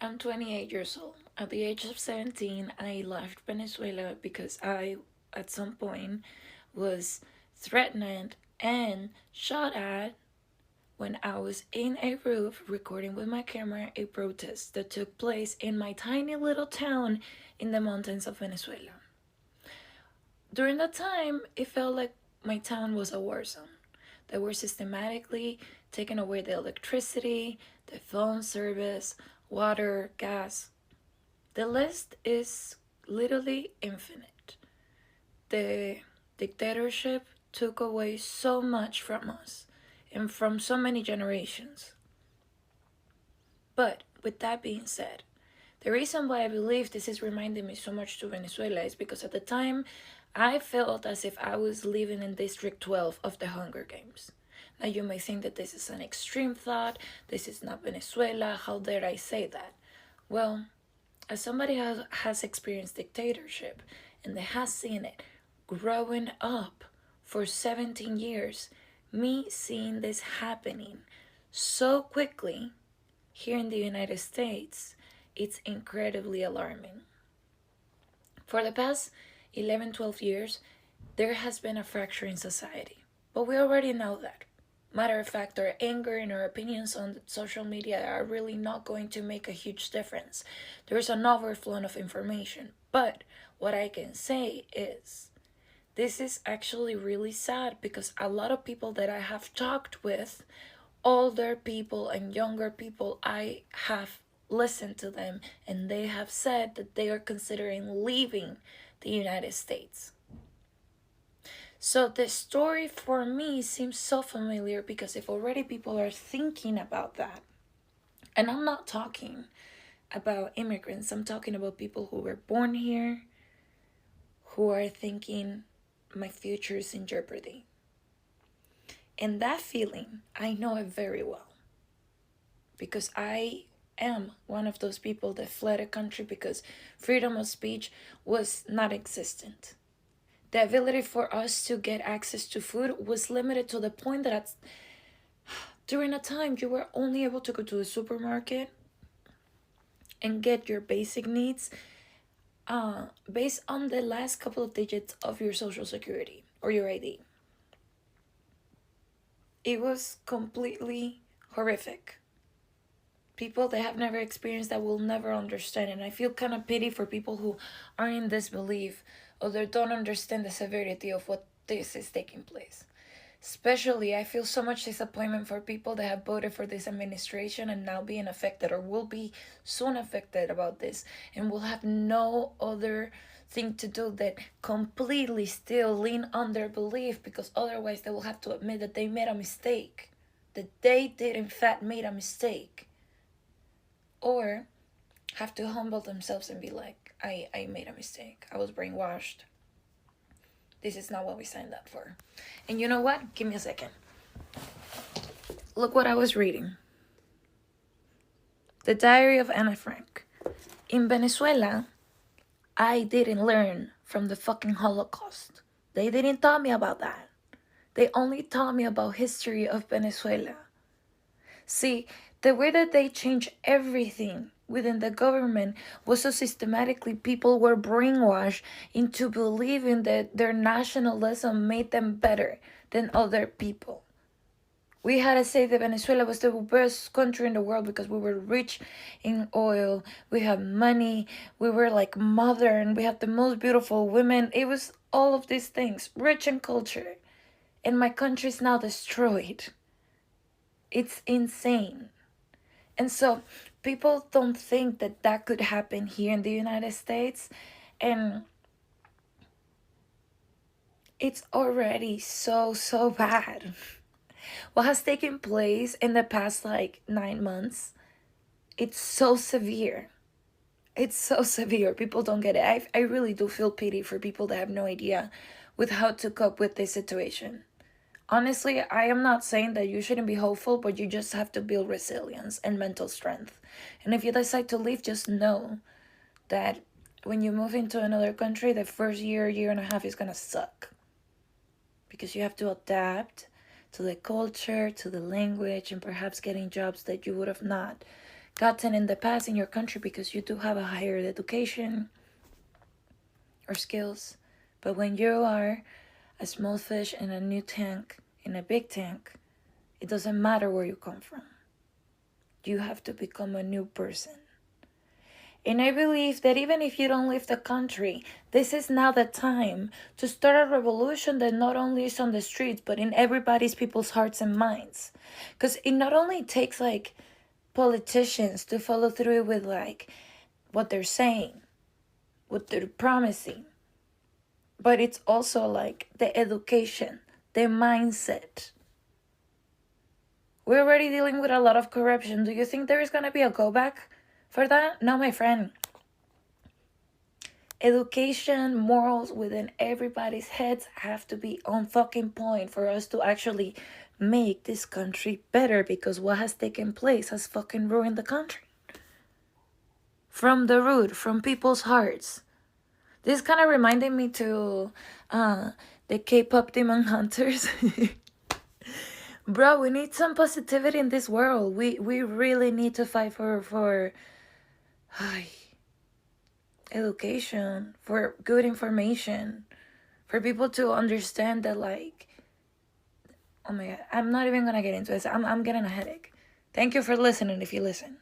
I'm 28 years old. At the age of 17, I left Venezuela because I, at some point, was threatened and shot at when I was in a roof recording with my camera a protest that took place in my tiny little town in the mountains of Venezuela. During that time, it felt like my town was a war zone. They were systematically taking away the electricity, the phone service, water, gas. The list is literally infinite. The dictatorship took away so much from us and from so many generations. But with that being said, the reason why I believe this is reminding me so much to Venezuela is because at the time I felt as if I was living in District 12 of the Hunger Games. Now you may think that this is an extreme thought, this is not Venezuela, how dare I say that? Well, as somebody has experienced dictatorship and has seen it growing up for 17 years, me seeing this happening so quickly here in the United States, it's incredibly alarming. For the past 11, 12 years, there has been a fracture in society, but we already know that. Matter of fact, our anger and our opinions on social media are really not going to make a huge difference. There's an overflow of information. But what I can say is this is actually really sad because a lot of people that I have talked with, older people and younger people, I have listened to them and they have said that they are considering leaving the United States. So the story for me seems so familiar because if already people are thinking about that, and I'm not talking about immigrants, I'm talking about people who were born here, who are thinking my future is in jeopardy. And that feeling, I know it very well because I am one of those people that fled a country because freedom of speech was not existent. The ability for us to get access to food was limited to the point that during a time you were only able to go to the supermarket and get your basic needs based on the last couple of digits of your social security or your ID. It was completely horrific. People that have never experienced that will never understand, and I feel kind of pity for people who are in disbelief or they don't understand the severity of what this is taking place. Especially, I feel so much disappointment for people that have voted for this administration and now being affected or will be soon affected about this and will have no other thing to do that completely still lean on their belief because otherwise they will have to admit that they made a mistake, that they did in fact made a mistake, or have to humble themselves and be like, I made a mistake, I was brainwashed, this is not what we signed up for. And you know what? Give me a second. Look what I was reading. The Diary of Anna Frank. In Venezuela, I didn't learn from the fucking Holocaust. They didn't tell me about that. They only taught me about history of Venezuela. See, the way that they changed everything within the government was so systematically people were brainwashed into believing that their nationalism made them better than other people. We had to say that Venezuela was the best country in the world because we were rich in oil, we had money, we were like modern, we had the most beautiful women. It was all of these things, rich in culture. And my country is now destroyed. It's insane. And so people don't think that that could happen here in the United States. And it's already so bad. What has taken place in the past 9 months, it's so severe. It's so severe. People don't get it. I really do feel pity for people that have no idea with how to cope with this situation. Honestly, I am not saying that you shouldn't be hopeful, but you just have to build resilience and mental strength. And if you decide to leave, just know that when you move into another country, the first year and a half is gonna suck. Because you have to adapt to the culture, to the language, and perhaps getting jobs that you would have not gotten in the past in your country because you do have a higher education or skills. But when you are a small fish in a new tank, in a big tank, it doesn't matter where you come from. You have to become a new person. And I believe that even if you don't leave the country, this is now the time to start a revolution that not only is on the streets, but in everybody's people's hearts and minds. Because it not only takes like politicians to follow through with like what they're saying, what they're promising, but it's also like the education, the mindset. We're already dealing with a lot of corruption. Do you think there is going to be a go back for that? No, my friend. Education, morals within everybody's heads have to be on fucking point for us to actually make this country better, because what has taken place has fucking ruined the country. From the root, from people's hearts. This kind of reminded me to the K-pop Demon Hunters. Bro, we need some positivity in this world. We really need to fight for education, for good information, for people to understand that, like, oh my god, I'm not even gonna get into this. I'm getting a headache. Thank you for listening if you listen.